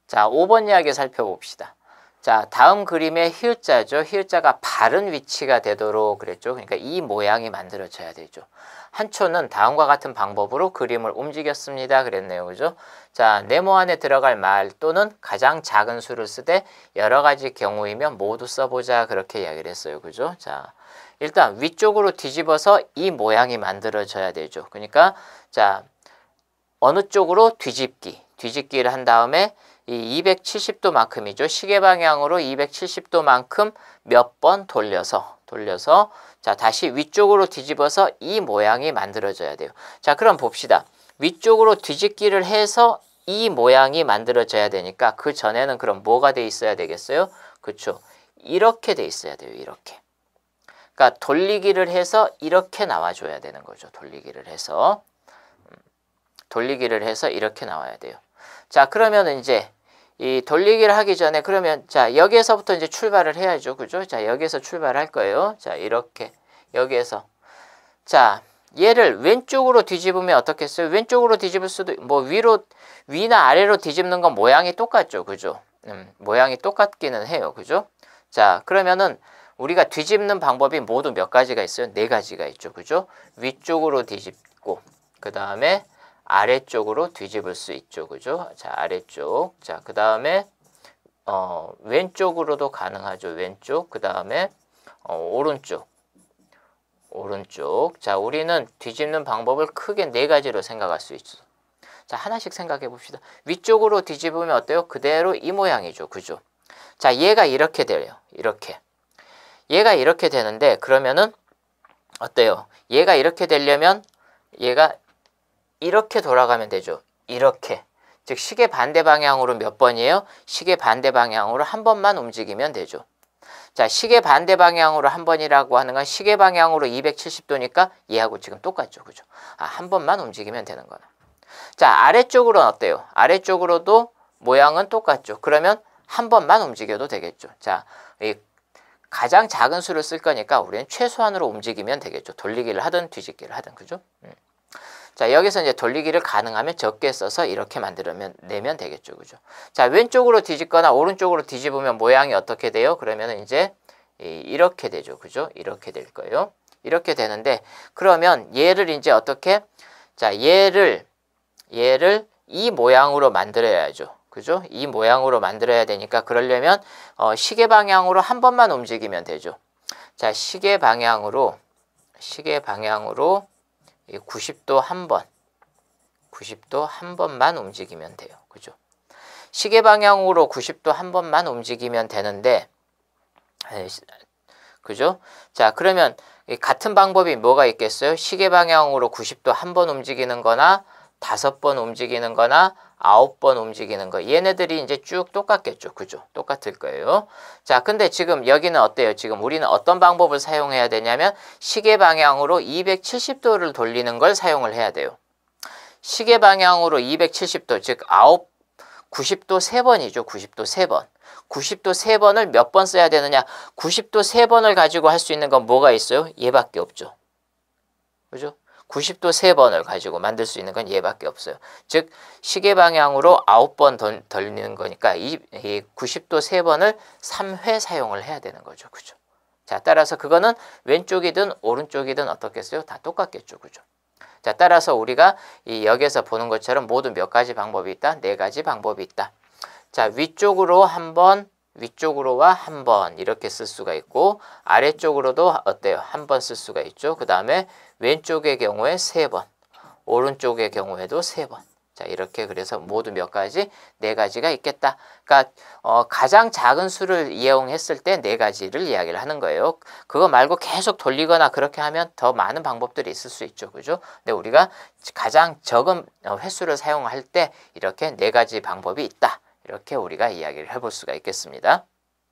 자, 5번 이야기 살펴봅시다. 자, 다음 그림의 히읗자죠. 히읗자가 바른 위치가 되도록 그랬죠. 그러니까 이 모양이 만들어져야 되죠. 한초는 다음과 같은 방법으로 그림을 움직였습니다. 그랬네요. 그죠? 자, 네모 안에 들어갈 말 또는 가장 작은 수를 쓰되 여러 가지 경우이면 모두 써보자. 그렇게 이야기를 했어요. 그죠? 자, 일단 위쪽으로 뒤집어서 이 모양이 만들어져야 되죠. 그러니까 자, 어느 쪽으로 뒤집기를 한 다음에 이 270도만큼이죠. 시계 방향으로 270도만큼 몇 번 돌려서 자, 다시 위쪽으로 뒤집어서 이 모양이 만들어져야 돼요. 자, 그럼 봅시다. 위쪽으로 뒤집기를 해서 이 모양이 만들어져야 되니까 그 전에는 그럼 뭐가 돼 있어야 되겠어요? 그렇죠. 이렇게 돼 있어야 돼요. 이렇게. 그러니까 돌리기를 해서 이렇게 나와줘야 되는 거죠. 돌리기를 해서 이렇게 나와야 돼요. 자, 그러면 이제 이 돌리기를 하기 전에 그러면 자, 여기에서부터 이제 출발을 해야죠. 그죠? 자, 여기에서 출발할 거예요. 자, 이렇게 여기에서 자, 얘를 왼쪽으로 뒤집으면 어떻겠어요? 왼쪽으로 뒤집을 수도 뭐 위나 아래로 뒤집는 건 모양이 똑같죠. 그죠? 모양이 똑같기는 해요. 그죠? 자, 그러면은 우리가 뒤집는 방법이 모두 몇 가지가 있어요? 4가지가 있죠. 그죠? 위쪽으로 뒤집고 그다음에 아래쪽으로 뒤집을 수 있죠. 그죠? 자, 아래쪽. 자, 그 다음에 왼쪽으로도 가능하죠. 왼쪽. 그 다음에 오른쪽. 자, 우리는 뒤집는 방법을 크게 4가지로 생각할 수 있어. 자, 하나씩 생각해 봅시다. 위쪽으로 뒤집으면 어때요? 그대로 이 모양이죠. 그죠? 자, 얘가 이렇게 돼요. 이렇게. 얘가 이렇게 되는데 그러면은 어때요? 얘가 이렇게 되려면 얘가 이렇게 돌아가면 되죠. 이렇게. 즉 시계 반대 방향으로 몇 번이에요? 시계 반대 방향으로 한 번만 움직이면 되죠. 자, 시계 반대 방향으로 한 번이라고 하는 건 시계 방향으로 270도니까 얘하고 지금 똑같죠. 그죠? 한 번만 움직이면 되는 거는. 자, 아래쪽으로는 어때요? 아래쪽으로도 모양은 똑같죠. 그러면 한 번만 움직여도 되겠죠. 자, 이 가장 작은 수를 쓸 거니까 우리는 최소한으로 움직이면 되겠죠. 돌리기를 하든 뒤집기를 하든. 그죠? 자, 여기서 이제 돌리기를 가능하면 적게 써서 이렇게 내면 되겠죠. 그죠? 자, 왼쪽으로 뒤집거나 오른쪽으로 뒤집으면 모양이 어떻게 돼요? 그러면 이제 이렇게 되죠. 그죠? 이렇게 될 거예요. 이렇게 되는데, 그러면 얘를 이제 어떻게? 자, 얘를 이 모양으로 만들어야죠. 그죠? 이 모양으로 만들어야 되니까 그러려면 시계 방향으로 한 번만 움직이면 되죠. 자, 시계 방향으로 90도 한 번, 90도 한 번만 움직이면 돼요. 그죠? 시계 방향으로 90도 한 번만 움직이면 되는데, 그죠? 자, 그러면 같은 방법이 뭐가 있겠어요? 시계 방향으로 90도 한 번 움직이는 거나 5번 움직이는 거나 9번 움직이는 거. 얘네들이 이제 쭉 똑같겠죠. 그죠? 똑같을 거예요. 자, 근데 지금 여기는 어때요? 지금 우리는 어떤 방법을 사용해야 되냐면 시계 방향으로 270도를 돌리는 걸 사용을 해야 돼요. 시계 방향으로 270도, 즉 90도 3번이죠. 90도 3번. 90도 3번을 몇 번 써야 되느냐? 90도 3번을 가지고 할 수 있는 건 뭐가 있어요? 얘밖에 없죠. 그죠? 90도 3번을 가지고 만들 수 있는 건 얘밖에 없어요. 즉 시계 방향으로 9번 돌리는 거니까 이 90도 3번을 3회 사용을 해야 되는 거죠. 그죠? 자, 따라서 그거는 왼쪽이든 오른쪽이든 어떻겠어요? 다 똑같겠죠. 그죠? 자, 따라서 우리가 여기에서 보는 것처럼 모두 몇 가지 방법이 있다? 4가지 방법이 있다. 자, 위쪽으로 한 번, 위쪽으로와 한 번 이렇게 쓸 수가 있고 아래쪽으로도 어때요? 한 번 쓸 수가 있죠. 그 다음에 왼쪽의 경우에 3번, 오른쪽의 경우에도 3번. 자, 이렇게 그래서 모두 몇 가지? 4가지가 있겠다. 그러니까 가장 작은 수를 이용했을 때 4가지를 이야기를 하는 거예요. 그거 말고 계속 돌리거나 그렇게 하면 더 많은 방법들이 있을 수 있죠. 그죠? 근데 우리가 가장 적은 횟수를 사용할 때 이렇게 4가지 방법이 있다. 이렇게 우리가 이야기를 해볼 수가 있겠습니다.